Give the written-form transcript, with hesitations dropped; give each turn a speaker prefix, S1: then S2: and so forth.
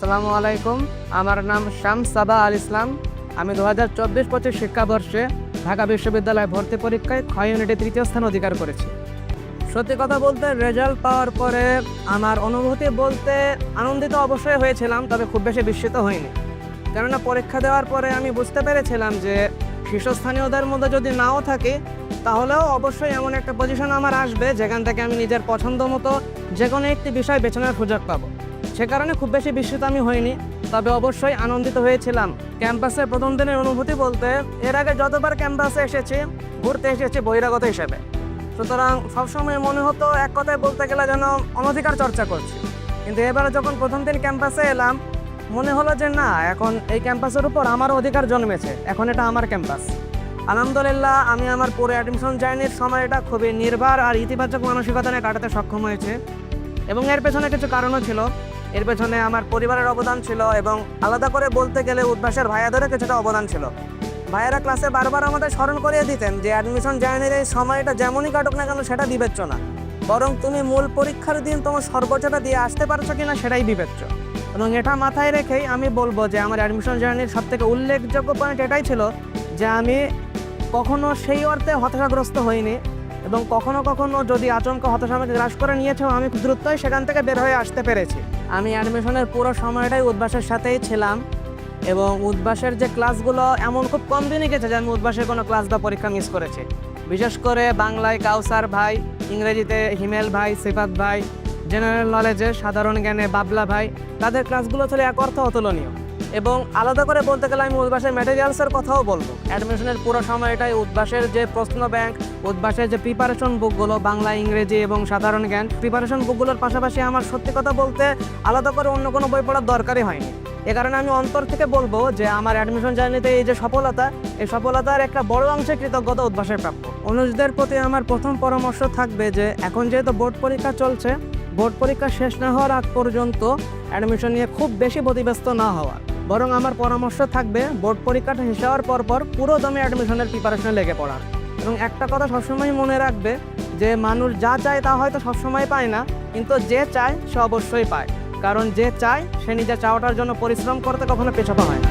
S1: আসসালামু আলাইকুম। আমার নাম শামস সাবা আল ইসলাম। আমি 2024-25 শিক্ষাবর্ষে ঢাকা বিশ্ববিদ্যালয় ভর্তি পরীক্ষায় ক্ষয় ইউনিটে তৃতীয় স্থান অধিকার করেছি। সত্যি কথা বলতে রেজাল্ট পাওয়ার পরে আমার অনুভূতি বলতে আনন্দিত অবশ্যই হয়েছিলাম, তবে খুব বেশি বিস্মিত হইনি। কেননা পরীক্ষা দেওয়ার পরে আমি বুঝতে পেরেছিলাম যে শীর্ষস্থানীয়দের মধ্যে যদি নাও থাকে তাহলেও অবশ্যই এমন একটা পজিশন আমার আসবে যেখান থেকে আমি নিজের পছন্দ মতো যে কোনো একটি বিষয় বেছে নেওয়ার সুযোগ পাবো। সে কারণে খুব বেশি বিস্মিত আমি হইনি, তবে অবশ্যই আনন্দিত হয়েছিলাম। ক্যাম্পাসে প্রথম দিনের অনুভূতি বলতে এর আগে যতবার ক্যাম্পাসে এসেছি ঘুরতে এসেছি বহিরাগত হিসেবে, সুতরাং সবসময় মনে হতো এক কথায় বলতে গেলে যেন অনধিকার চর্চা করছি। কিন্তু এবারে যখন প্রথম দিন ক্যাম্পাসে এলাম মনে হলো যে না, এখন এই ক্যাম্পাসের উপর আমারও অধিকার জন্মেছে, এখন এটা আমার ক্যাম্পাস। আলহামদুলিল্লাহ আমি আমার পুরো অ্যাডমিশন জার্নির সময়টা খুবই নির্ভর আর ইতিবাচক মানসিকতা নিয়ে কাটাতে সক্ষম হয়েছে, এবং এর পেছনে কিছু কারণও ছিল। এর পেছনে আমার পরিবারের অবদান ছিল, এবং আলাদা করে বলতে গেলে উদ্ভাসের ভাইয়াদেরও কিছুটা অবদান ছিল। ভাইয়েরা ক্লাসে বারবার আমাদের স্মরণ করিয়ে দিতেন যে অ্যাডমিশন জার্নির এই সময়টা যেমনই কাটুক না কেন সেটা বিবেচ্য না, বরং তুমি মূল পরীক্ষার দিন তোমার সর্বোচ্চটা দিয়ে আসতে পারছো কিনা সেটাই বিবেচ্য। এবং এটা মাথায় রেখেই আমি বলবো যে আমার অ্যাডমিশন জার্নির সবথেকে উল্লেখযোগ্য পয়েন্ট এটাই ছিল যে আমি কখনো সেই অর্থে হতাশাগ্রস্ত হইনি, এবং কখনো কখনো যদি আচমকা হতাশা আমাকে গ্রাস করে নিয়েছেও আমি খুব দ্রুতই সেখান থেকে বের হয়ে আসতে পেরেছি। আমি অ্যাডমিশনের পুরো সময়টাই উদ্ভাসের সাথেই ছিলাম, এবং উদ্ভাসের যে ক্লাসগুলো এমন খুব কম দিনই গেছে যে আমি উদ্ভাসের কোনো ক্লাস বা পরীক্ষা মিস করেছি। বিশেষ করে বাংলায় কাউসার ভাই, ইংরেজিতে হিমেল ভাই, সিফাত ভাই, জেনারেল নলেজে সাধারণ জ্ঞানে বাবলা ভাই, তাদের ক্লাসগুলো ছিল এক অর্থ অতুলনীয়। এবং আলাদা করে বলতে গেলে আমি উদ্ভাসের ম্যাটেরিয়ালসের কথাও বলবো। অ্যাডমিশনের পুরো সময়টাই উদ্ভাসের যে প্রশ্ন ব্যাংক, উদ্ভাসের যে প্রিপারেশন বুকগুলো বাংলা, ইংরেজি এবং সাধারণ জ্ঞান প্রিপারেশন বুকগুলোর পাশাপাশি আমার সত্যি কথা বলতে আলাদা করে অন্য কোনো বই পড়ার দরকারই হয়নি। এ কারণে আমি অন্তর থেকে বলবো যে আমার অ্যাডমিশন জার্নিতে এই যে সফলতা, এই সফলতার একটা বড় অংশে কৃতজ্ঞতা উদ্ভাসের প্রাপ্য। অনুজদের প্রতি আমার প্রথম পরামর্শ থাকবে যে এখন যেহেতু বোর্ড পরীক্ষা চলছে, বোর্ড পরীক্ষা শেষ না হওয়ার আগ পর্যন্ত অ্যাডমিশন নিয়ে খুব বেশি ব্যতিব্যস্ত না হওয়া, বরং আমার পরামর্শ থাকবে বোর্ড পরীক্ষাটা শেষ হওয়ার পরপর পুরো দমে অ্যাডমিশনের প্রিপারেশনে লেগে পড়ার। এবং একটা কথা সবসময় মনে রাখবে যে মানুষ যা চায় তা হয়তো সবসময় পায় না, কিন্তু যে চায় সে অবশ্যই পায়, কারণ যে চায় সে নিজের চাওয়াটার জন্য পরিশ্রম করতে কখনো পেছাতে হয় না।